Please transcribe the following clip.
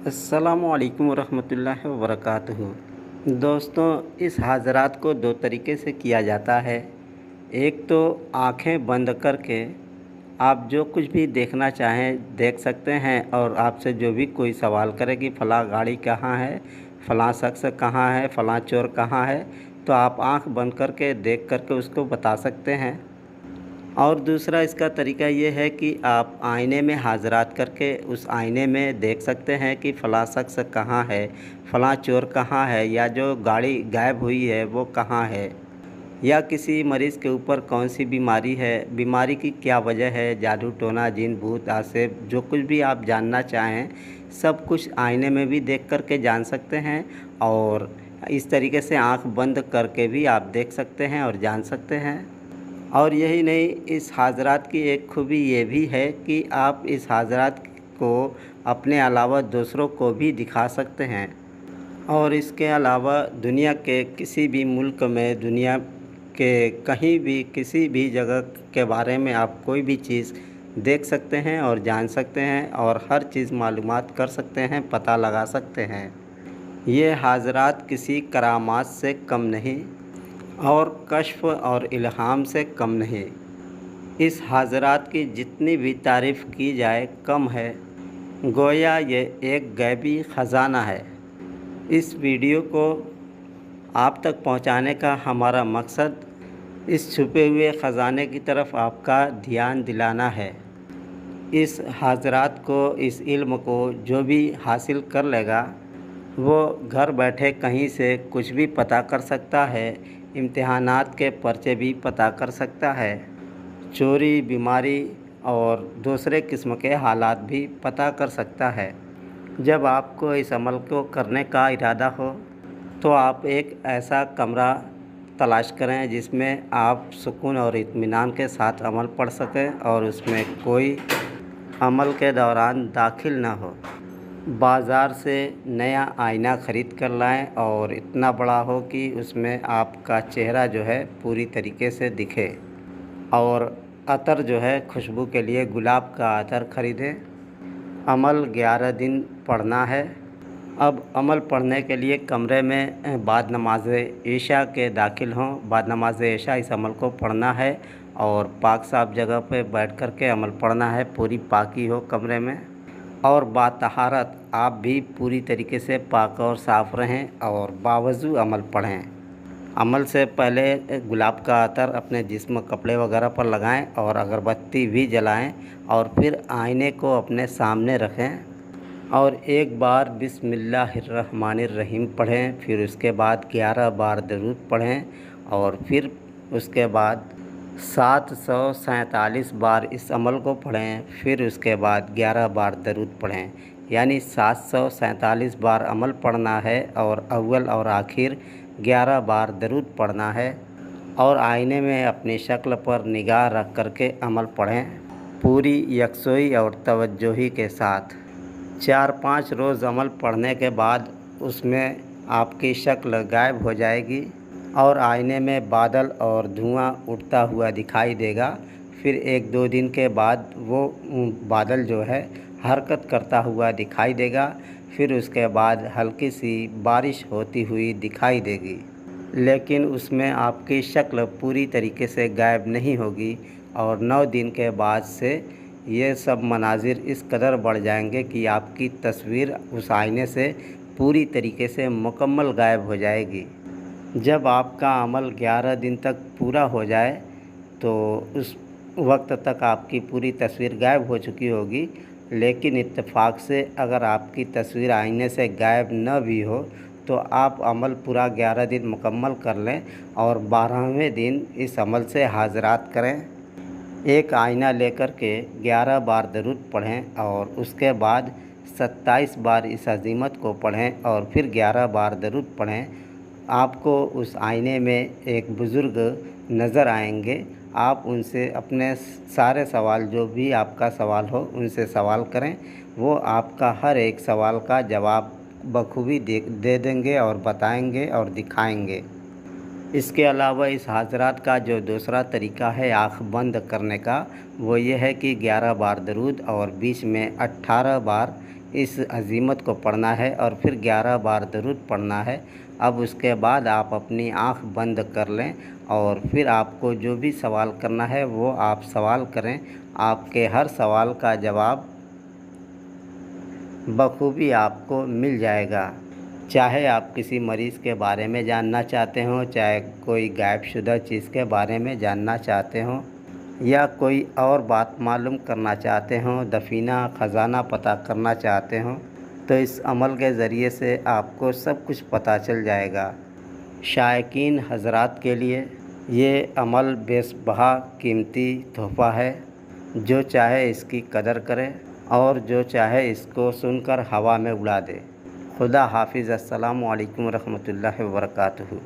अस्सलामुअलैकुम वरहमतुल्लाहि वबरकातुहू। दोस्तों, इस हाज़रात को दो तरीके से किया जाता है। एक तो आँखें बंद करके आप जो कुछ भी देखना चाहें देख सकते हैं, और आपसे जो भी कोई सवाल करे कि फ़लाँ गाड़ी कहाँ है, फ़लाँ शख्स कहाँ है, फ़लाँ चोर कहाँ है, तो आप आँख बंद करके देख करके उसको बता सकते हैं। और दूसरा इसका तरीका ये है कि आप आईने में हाज़रात करके उस आईने में देख सकते हैं कि फ़लाँ शख्स कहाँ है, फ़लाँ चोर कहाँ है, या जो गाड़ी गायब हुई है वो कहाँ है, या किसी मरीज़ के ऊपर कौन सी बीमारी है, बीमारी की क्या वजह है, जादू टोना जिन भूत आसेब जो कुछ भी आप जानना चाहें सब कुछ आईने में भी देख कर के जान सकते हैं। और इस तरीके से आँख बंद करके भी आप देख सकते हैं और जान सकते हैं। और यही नहीं, इस हाज़रात की एक खूबी ये भी है कि आप इस हाज़रात को अपने अलावा दूसरों को भी दिखा सकते हैं। और इसके अलावा दुनिया के किसी भी मुल्क में, दुनिया के कहीं भी किसी भी जगह के बारे में आप कोई भी चीज़ देख सकते हैं और जान सकते हैं, और हर चीज़ मालूमात कर सकते हैं, पता लगा सकते हैं। ये हाज़रात किसी करामात से कम नहीं और कश्फ और इल्हाम से कम नहीं। इस हाज़रात की जितनी भी तारीफ़ की जाए कम है, गोया ये एक गैबी ख़ज़ाना है। इस वीडियो को आप तक पहुंचाने का हमारा मकसद इस छुपे हुए ख़ज़ाने की तरफ आपका ध्यान दिलाना है। इस हाज़रात को, इस इल्म को जो भी हासिल कर लेगा वो घर बैठे कहीं से कुछ भी पता कर सकता है, इम्तिहानात के पर्चे भी पता कर सकता है, चोरी, बीमारी और दूसरे किस्म के हालात भी पता कर सकता है। जब आपको इस अमल को करने का इरादा हो तो आप एक ऐसा कमरा तलाश करें जिसमें आप सुकून और इत्मीनान के साथ अमल पढ़ सकें और उसमें कोई अमल के दौरान दाखिल ना हो। बाज़ार से नया आईना ख़रीद कर लाएं और इतना बड़ा हो कि उसमें आपका चेहरा जो है पूरी तरीके से दिखे। और अतर जो है, खुशबू के लिए गुलाब का अतर ख़रीदें। अमल 11 दिन पढ़ना है। अब अमल पढ़ने के लिए कमरे में बाद नमाज इशा के दाखिल हों। बाद नमाज इशा इस अमल को पढ़ना है और पाक साफ़ जगह पे बैठ कर के अमल पढ़ना है। पूरी पाकी हो कमरे में, और बातहारत आप भी पूरी तरीके से पाक और साफ़ रहें और बावज़ू अमल पढ़ें। अमल से पहले गुलाब का अतर अपने जिस्म, कपड़े वगैरह पर लगाएं और अगरबत्ती भी जलाएं, और फिर आईने को अपने सामने रखें और एक बार बिस्मिल्लाहिर्रहमानिर्रहीम पढ़ें। फिर उसके बाद 11 बार दरूद पढ़ें, और फिर उसके बाद 747 बार इस अमल को पढ़ें। फिर उसके बाद 11 बार दरूद पढ़ें, यानी 747 बार अमल पढ़ना है, और अव्वल और आखिर 11 बार दरूद पढ़ना है। और आईने में अपनी शक्ल पर निगाह रख करके अमल पढ़ें, पूरी यकसोई और तवज्जोही के साथ। 4-5 रोज़ अमल पढ़ने के बाद उसमें आपकी शक्ल गायब हो जाएगी और आईने में बादल और धुआं उड़ता हुआ दिखाई देगा। फिर 1-2 दिन के बाद वो बादल जो है हरकत करता हुआ दिखाई देगा। फिर उसके बाद हल्की सी बारिश होती हुई दिखाई देगी, लेकिन उसमें आपकी शक्ल पूरी तरीके से गायब नहीं होगी। और 9 दिन के बाद से ये सब मनाजिर इस कदर बढ़ जाएंगे कि आपकी तस्वीर उस आईने से पूरी तरीके से मुकम्मल गायब हो जाएगी। जब आपका अमल 11 दिन तक पूरा हो जाए तो उस वक्त तक आपकी पूरी तस्वीर गायब हो चुकी होगी। लेकिन इत्तेफाक से अगर आपकी तस्वीर आईने से गायब न भी हो तो आप अमल पूरा 11 दिन मुकम्मल कर लें और 12वें दिन इस अमल से हाज़रात करें। एक आईना लेकर के 11 बार दरूद पढ़ें और उसके बाद 27 बार इस अज़ीमत को पढ़ें और फिर 11 बार दरूद पढ़ें। आपको उस आईने में एक बुज़ुर्ग नज़र आएंगे। आप उनसे अपने सारे सवाल, जो भी आपका सवाल हो, उनसे सवाल करें। वो आपका हर एक सवाल का जवाब बखूबी दे देंगे और बताएंगे और दिखाएंगे। इसके अलावा इस हाज़रात का जो दूसरा तरीका है आँख बंद करने का, वो ये है कि 11 बार दरूद और बीच में 18 बार इस अज़ीमत को पढ़ना है और फिर 11 बार दरूद पढ़ना है। अब उसके बाद आप अपनी आँख बंद कर लें और फिर आपको जो भी सवाल करना है वो आप सवाल करें। आपके हर सवाल का जवाब बखूबी आपको मिल जाएगा। चाहे आप किसी मरीज़ के बारे में जानना चाहते हों, चाहे कोई गायबशुदा चीज़ के बारे में जानना चाहते हों या कोई और बात मालूम करना चाहते हों, दफीना ख़ज़ाना पता करना चाहते हों, तो इस अमल के ज़रिए से आपको सब कुछ पता चल जाएगा। शायकीन हज़रात के लिए ये अमल बेसबहा कीमती तोहफ़ा है। जो चाहे इसकी कदर करे और जो चाहे इसको सुनकर हवा में उड़ा दे। खुदा हाफिज़। अस्सलामु अलैकुम रहमतुल्लाहि व बरकातुहू।